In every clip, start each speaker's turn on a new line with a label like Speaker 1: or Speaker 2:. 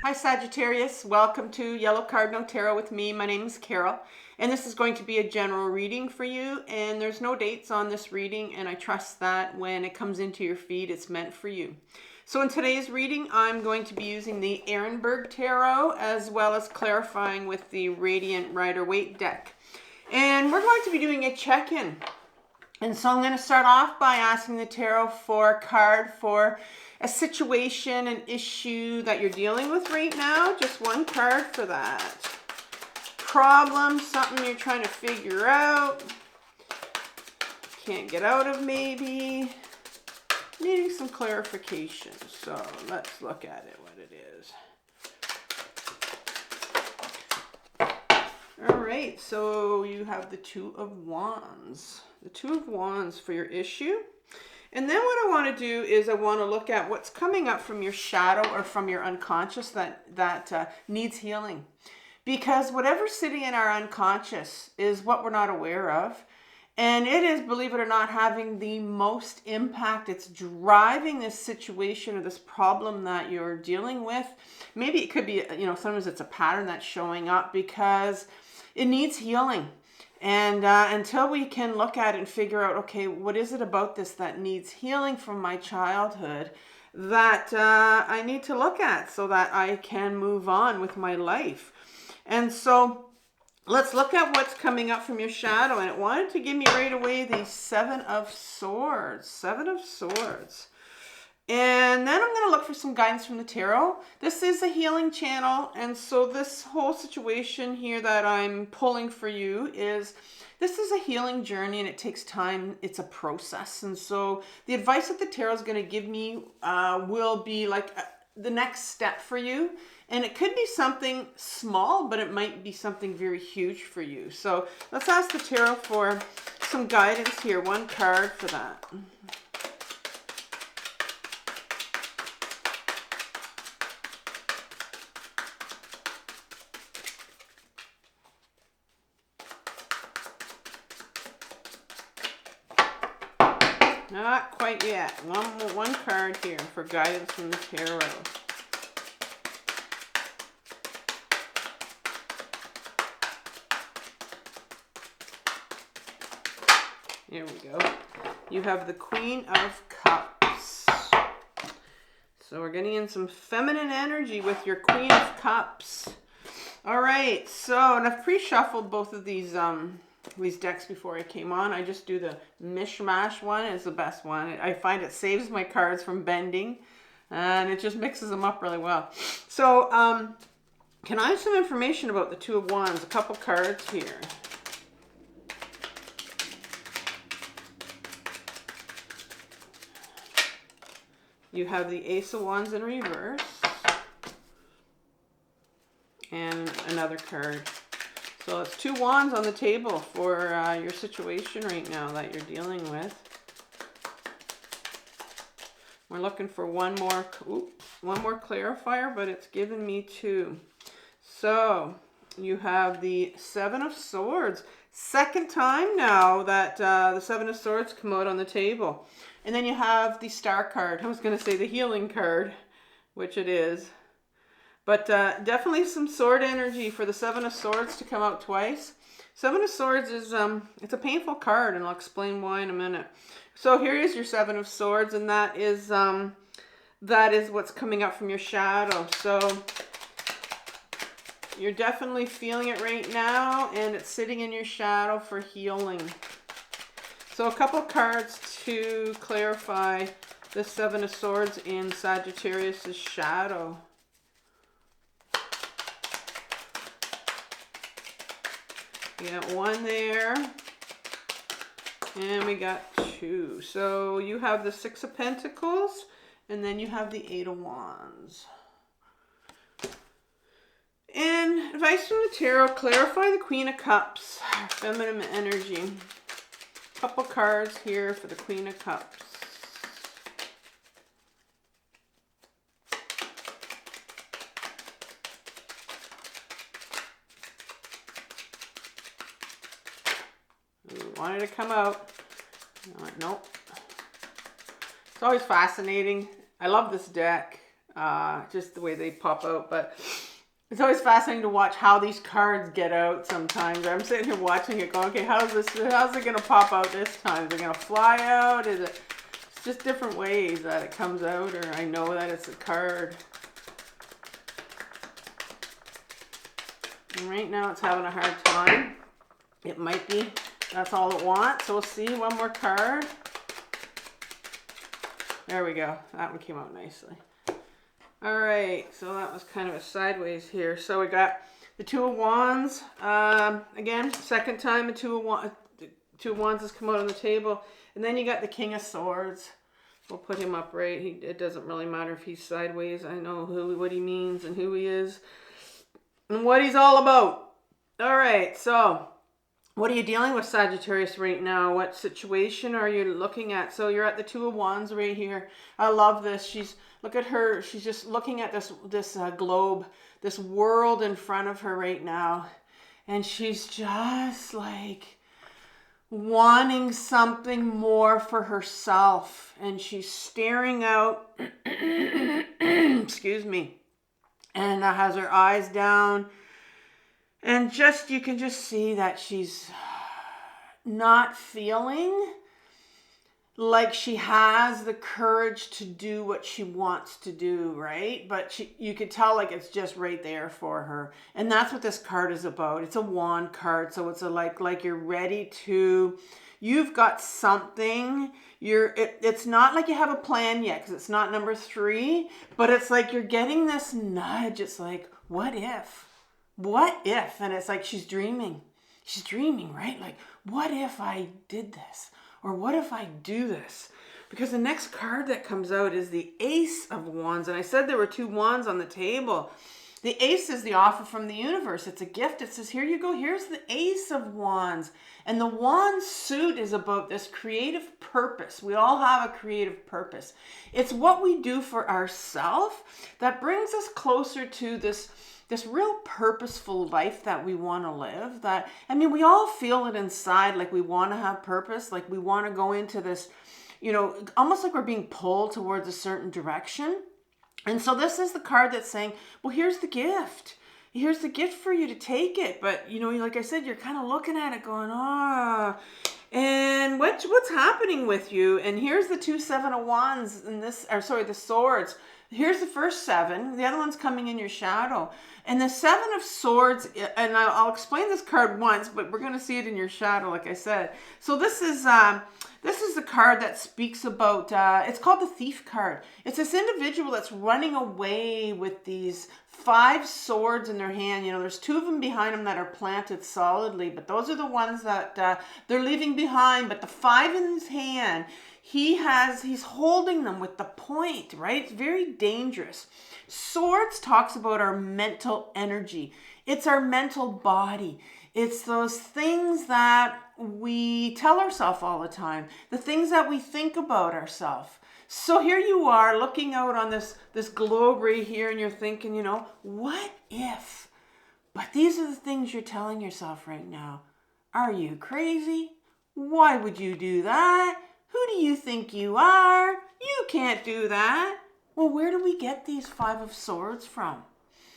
Speaker 1: Hi Sagittarius, welcome to Yellow Cardinal Tarot with me. My name is Carol, and this is going to be a general reading for you, and there's no dates on this reading, and I trust that when it comes into your feed, it's meant for you. So in today's reading, I'm going to be using the Ehrenberg Tarot, as well as clarifying with the Radiant Rider-Waite deck. And we're going to be doing a check-in. And so I'm going to start off by asking the tarot for a card for a situation, an issue that you're dealing with right now. Just one card for that. Problem, something you're trying to figure out. Can't get out of maybe. Needing some clarification. So let's look at it, what it is. All right, so you have the Two of Wands. The Two of Wands for your issue. And then what I want to do is I want to look at what's coming up from your shadow or from your unconscious that needs healing. Because whatever's sitting in our unconscious is what we're not aware of. And it is, believe it or not, having the most impact. It's driving this situation or this problem that you're dealing with. Maybe it could be, sometimes it's a pattern that's showing up because it needs healing. And until we can look at it and figure out, okay, what is it about this that needs healing from my childhood that I need to look at so that I can move on with my life. And so let's look at what's coming up from your shadow. And it wanted to give me right away the Seven of Swords. Seven of Swords. And then I'm going to look for some guidance from the tarot. This is a healing channel. And so this whole situation here that I'm pulling for you is, this is a healing journey and it takes time. It's a process. And so the advice that the tarot is going to give me will be like the next step for you. And it could be something small, but it might be something very huge for you. So let's ask the tarot for some guidance here. One card for that. Not quite yet. One card here for guidance from the tarot. Here we go. You have the Queen of Cups. So we're getting in some feminine energy with your Queen of Cups. All right. So, and I've pre-shuffled both of these decks before I came on. I just do the mishmash one. It's the best one. I find it saves my cards from bending, and it just mixes them up really well. So, can I have some information about the Two of Wands? A couple cards here. You have the Ace of Wands in reverse. And another card. So it's two wands on the table for your situation right now that you're dealing with. We're looking for one more clarifier, but it's given me two. So you have the Seven of Swords. Second time now that the Seven of Swords come out on the table. And then you have the Star card. I was going to say the Healing card, which it is. But definitely some sword energy for the Seven of Swords to come out twice. Seven of Swords is, it's a painful card, and I'll explain why in a minute. So here is your Seven of Swords, and that is what's coming up from your shadow. So you're definitely feeling it right now, and it's sitting in your shadow for healing. So a couple cards to clarify the Seven of Swords in Sagittarius' shadow. We got one there, and we got two. So you have the Six of Pentacles, and then you have the Eight of Wands. And advice from the tarot, clarify the Queen of Cups, feminine energy. Couple cards here for the Queen of Cups. Wanted to come out. Nope. It's always fascinating. I love this deck. just the way they pop out. But it's always fascinating to watch how these cards get out sometimes. I'm sitting here watching it going, okay, how's it going to pop out this time? Is it going to fly out? It's just different ways that it comes out, or I know that it's a card. And right now it's having a hard time. It might be. That's all it wants. So we'll see. One more card. There we go. That one came out nicely. All right. So that was kind of a sideways here. So we got the Two of Wands. Again, second time the Two of Wands has come out on the table. And then you got the King of Swords. We'll put him up right. It doesn't really matter if he's sideways. I know what he means and who he is and what he's all about. All right. So what are you dealing with, Sagittarius, right now? What situation are you looking at? So you're at the Two of Wands right here. I love this. Look at her. She's just looking at this globe, this world in front of her right now. And she's just like wanting something more for herself. And she's staring out, excuse me, and has her eyes down. And you can just see that she's not feeling like she has the courage to do what she wants to do, right? But you could tell like it's just right there for her. And that's what this card is about. It's a wand card. So it's like you're ready to, you've got something. It's not like you have a plan yet because it's not number 3, but it's like you're getting this nudge. It's like, what if? What if? And it's like she's dreaming. She's dreaming, right? Like, what if I did this? Or what if I do this? Because the next card that comes out is the Ace of Wands. And I said there were 2 wands on the table. The Ace is the offer from the universe. It's a gift. It says, here you go. Here's the Ace of Wands. And the wand suit is about this creative purpose. We all have a creative purpose. It's what we do for ourselves that brings us closer to this real purposeful life that we want to live. We all feel it inside, like we want to have purpose, like we want to go into this, almost like we're being pulled towards a certain direction. And so this is the card that's saying, well, here's the gift. Here's the gift for you to take it. But, like I said, you're kind of looking at it going, and what's happening with you? And here's the 2 7 of Wands and the swords. Here's the first 7. The other one's coming in your shadow. And the 7 of Swords, and I'll explain this card once, but we're going to see it in your shadow, like I said. So this is the card that speaks about, it's called the Thief card. It's this individual that's running away with these 5 swords in their hand. There's 2 of them behind them that are planted solidly, but those are the ones that they're leaving behind. But the 5 in his hand, he's holding them with the point, right? It's very dangerous. Swords talks about our mental energy. It's our mental body. It's those things that we tell ourselves all the time, the things that we think about ourselves. So here you are looking out on this globe right here, and you're thinking, what if? But these are the things you're telling yourself right now. Are you crazy? Why would you do that? Who do you think you are? You can't do that. Well, where do we get these 5 of Swords from?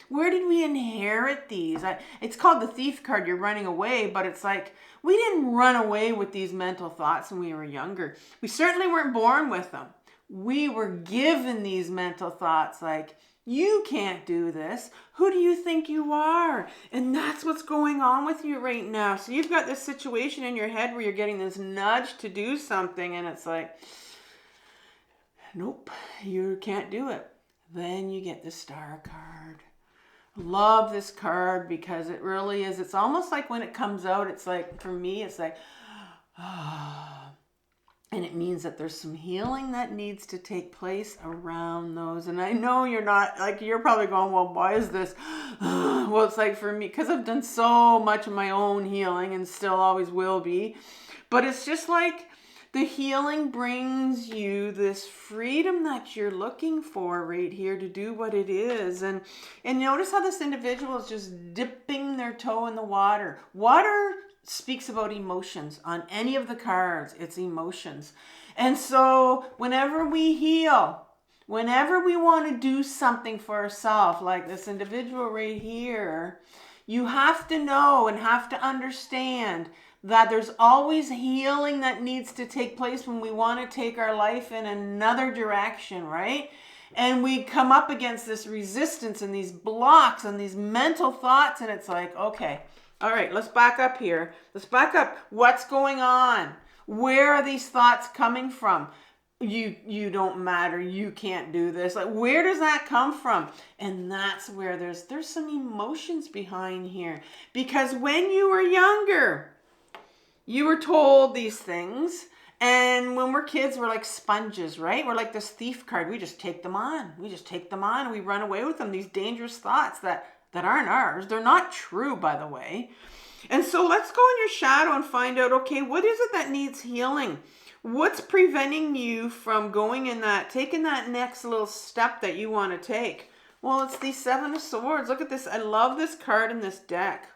Speaker 1: Where did we inherit these? It's called the Thief card. You're running away, but it's like we didn't run away with these mental thoughts when we were younger. We certainly weren't born with them. We were given these mental thoughts like, you can't do this. Who do you think you are? And that's what's going on with you right now. So you've got this situation in your head where you're getting this nudge to do something, and it's like, nope, you can't do it. Then you get the Star card. Love this card because it really is. It's almost like when it comes out, it's like, for me, it's like, and it means that there's some healing that needs to take place around those. And I know you're not, like, you're probably going, well, why is this? Well, it's like for me, because I've done so much of my own healing and still always will be. But it's just like, the healing brings you this freedom that you're looking for right here to do what it is. And notice how this individual is just dipping their toe in the water. Water speaks about emotions. On any of the cards, it's emotions. And so whenever we heal, whenever we want to do something for ourselves, like this individual right here, you have to know and have to understand that there's always healing that needs to take place when we want to take our life in another direction, right? And we come up against this resistance and these blocks and these mental thoughts, and it's like, okay, all right, let's back up here. Let's back up. What's going on? Where are these thoughts coming from? You don't matter. You can't do this. Like, where does that come from? And that's where there's some emotions behind here. Because when you were younger, you were told these things. And when we're kids, we're like sponges, right? We're like this thief card. We just take them on. We just take them on and we run away with them. These dangerous thoughts that aren't ours. They're not true, by the way. And so let's go in your shadow and find out, okay, what is it that needs healing? What's preventing you from going in that, taking that next little step that you want to take? Well, it's the Seven of Swords. Look at this. I love this card in this deck.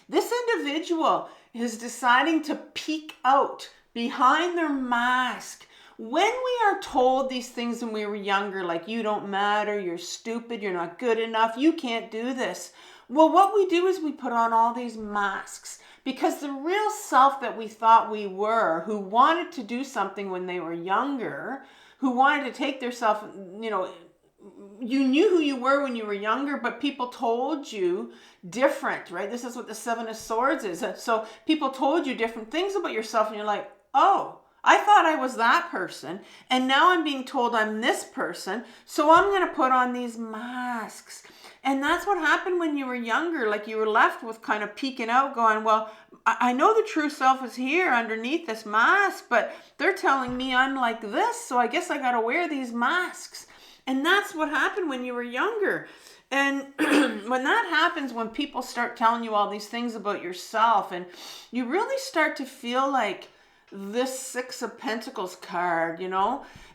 Speaker 1: This individual is deciding to peek out behind their mask. When we are told these things when we were younger, like you don't matter, you're stupid, you're not good enough, you can't do this. Well, what we do is we put on all these masks. Because the real self that we thought we were, who wanted to do something when they were younger, who wanted to take their self, you knew who you were when you were younger, but people told you different, right? This is what the Seven of Swords is. So people told you different things about yourself, and you're like, oh, I thought I was that person, and now I'm being told I'm this person, so I'm going to put on these masks. And that's what happened when you were younger. Like, you were left with kind of peeking out going, well, I know the true self is here underneath this mask, but they're telling me I'm like this, so I guess I got to wear these masks. And that's what happened when you were younger. And when that happens, when people start telling you all these things about yourself, and you really start to feel like this Six of Pentacles card,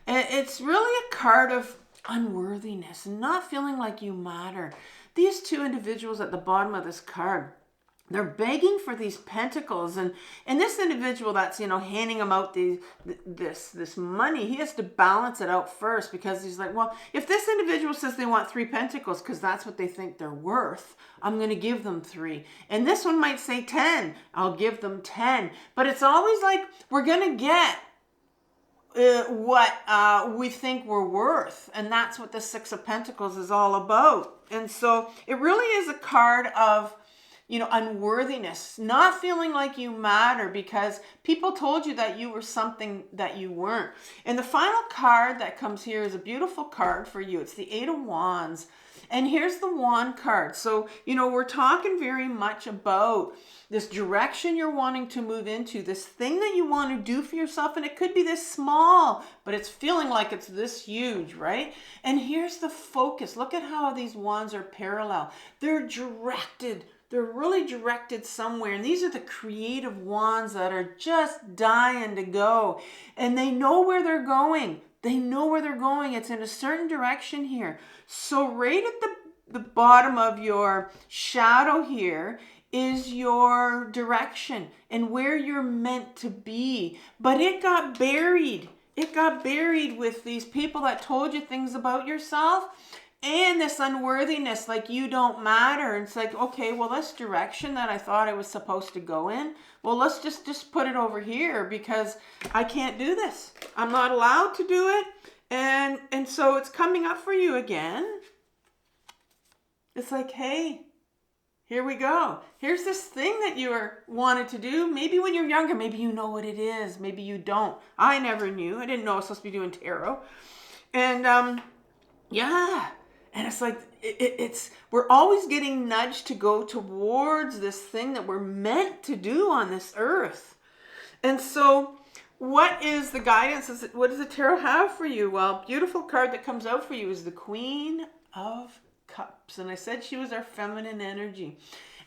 Speaker 1: it's really a card of unworthiness, not feeling like you matter. These two individuals at the bottom of this card, they're begging for these pentacles, and this individual that's handing them out this money, he has to balance it out first, because he's like, well, if this individual says they want 3 pentacles because that's what they think they're worth, I'm going to give them 3. And this one might say 10, I'll give them 10. But it's always like we're going to get what we think we're worth, and that's what the Six of Pentacles is all about. And so it really is a card of unworthiness, not feeling like you matter because people told you that you were something that you weren't. And the final card that comes here is a beautiful card for you. It's the Eight of Wands. And here's the Wand card. So, we're talking very much about this direction you're wanting to move into, this thing that you want to do for yourself. And it could be this small, but it's feeling like it's this huge, right? And here's the focus. Look at how these wands are parallel. They're directed. They're really directed somewhere. And these are the creative wands that are just dying to go. And they know where they're going. They know where they're going. It's in a certain direction here. So right at the bottom of your shadow here is your direction and where you're meant to be. But it got buried. It got buried with these people that told you things about yourself. And this unworthiness, like you don't matter. It's like, okay, well, this direction that I thought I was supposed to go in, well, let's just put it over here because I can't do this. I'm not allowed to do it. And so it's coming up for you again. It's like, hey, here we go. Here's this thing that you wanted to do. Maybe when you're younger, maybe you know what it is. Maybe you don't. I never knew. I didn't know I was supposed to be doing tarot. And yeah. And it's like, we're always getting nudged to go towards this thing that we're meant to do on this earth. And so what is the guidance? What does the tarot have for you? Well, beautiful card that comes out for you is the Queen of Cups. And I said she was our feminine energy.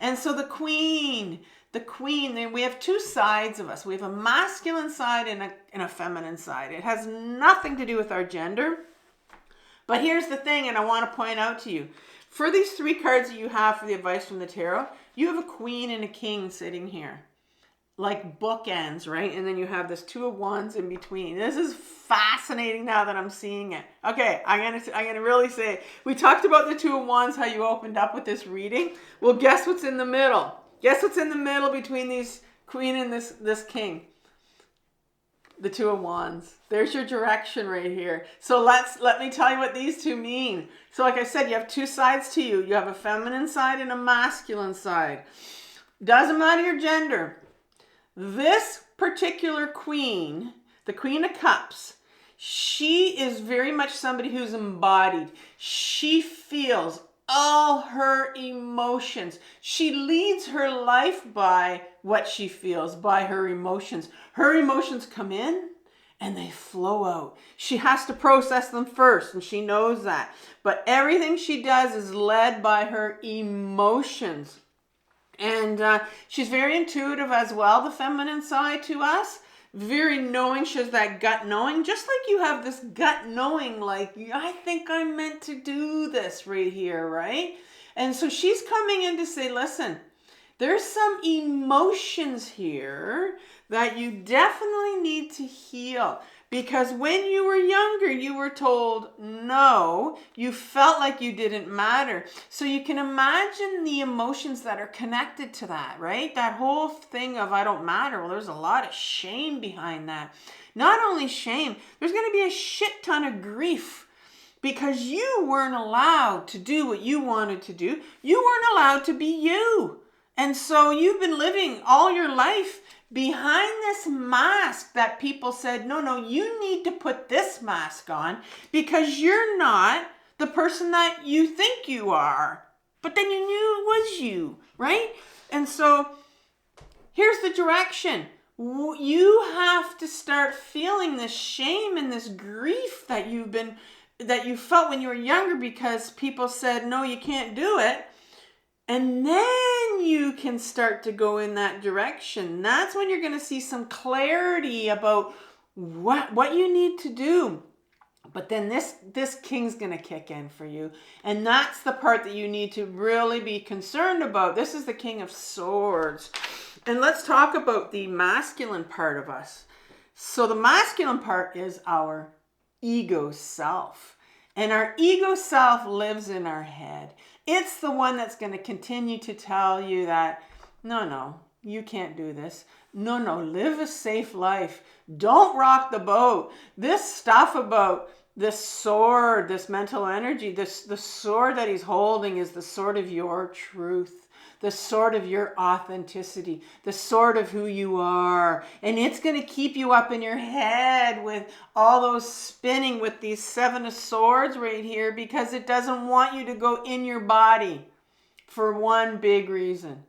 Speaker 1: And so the Queen, we have two sides of us. We have a masculine side and a feminine side. It has nothing to do with our gender. But here's the thing, and I want to point out to you. For these 3 cards that you have for the advice from the tarot, you have a Queen and a King sitting here. like bookends, right? And then you have this Two of Wands in between. This is fascinating now that I'm seeing it. Okay, I'm gonna really say, we talked about the Two of Wands, how you opened up with this reading. Well, guess what's in the middle? Guess what's in the middle between these Queen and this King? The Two of Wands. There's your direction right here. So let me tell you what these two mean. So like I said, you have two sides to you. You have a feminine side and a masculine side. Doesn't matter your gender. This particular queen, the Queen of Cups, she is very much somebody who's embodied. She feels all her emotions. She leads her life by what she feels, by her emotions. Her emotions come in and they flow out. She has to process them first, and she knows that. But everything she does is led by her emotions. And she's very intuitive as well, the feminine side to us. Very knowing. She has that gut knowing, just like you have this gut knowing, like, I think I'm meant to do this right here, right? And so she's coming in to say, listen, there's some emotions here that you definitely need to heal. Because when you were younger, you were told no, you felt like you didn't matter. So you can imagine the emotions that are connected to that, right? That whole thing of I don't matter. Well, there's a lot of shame behind that. Not only shame, there's going to be a shit ton of grief because you weren't allowed to do what you wanted to do. You weren't allowed to be you. And so you've been living all your life behind this mask that people said, no, you need to put this mask on because you're not the person that you think you are. But then you knew it was you, right? And so here's the direction. You have to start feeling this shame and this grief that you felt when you were younger because people said, no, you can't do it. And then you can start to go in that direction. That's when you're going to see some clarity about what you need to do. But then this King's going to kick in for you. And that's the part that you need to really be concerned about. This is the King of Swords. And let's talk about the masculine part of us. So the masculine part is our ego self. And our ego self lives in our head. It's the one that's going to continue to tell you that, no, you can't do this. No, live a safe life. Don't rock the boat. This stuff about this sword, this mental energy, the sword that he's holding is the sword of your truth. The sword of your authenticity, the sword of who you are. And it's going to keep you up in your head with all those spinning with these Seven of Swords right here because it doesn't want you to go in your body for one big reason.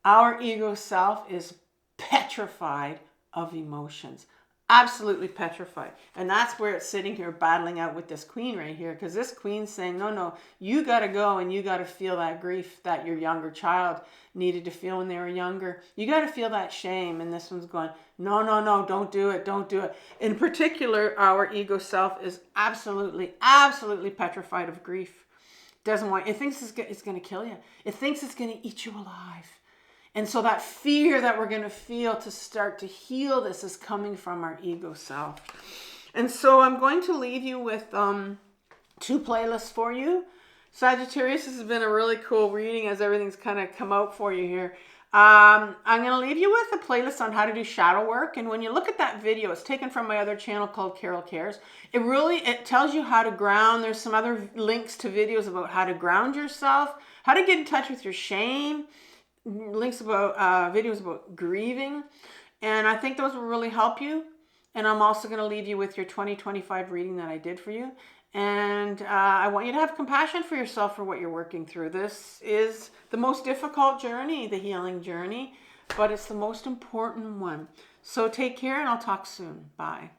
Speaker 1: Our ego self is petrified of emotions. Absolutely petrified. And that's where it's sitting here battling out with this queen right here because this queen's saying, no, you got to go and you got to feel that grief that your younger child needed to feel when they were younger. You got to feel that shame. And this one's going, no, don't do it. Don't do it. In particular, our ego self is absolutely petrified of grief. Doesn't want, it thinks it's going to kill you. It thinks it's going to eat you alive. And so that fear that we're going to feel to start to heal this is coming from our ego self. And so I'm going to leave you with two playlists for you. Sagittarius, this has been a really cool reading as everything's kind of come out for you here. I'm going to leave you with a playlist on how to do shadow work. And when you look at that video, it's taken from my other channel called Carol Cares. It tells you how to ground. There's some other links to videos about how to ground yourself, how to get in touch with your shame, links about videos about grieving, and I think those will really help you. And I'm also going to leave you with your 2025 reading that I did for you. And I want you to have compassion for yourself for what you're working through. This is the most difficult journey, the healing journey, but it's the most important one. So take care, and I'll talk soon. Bye.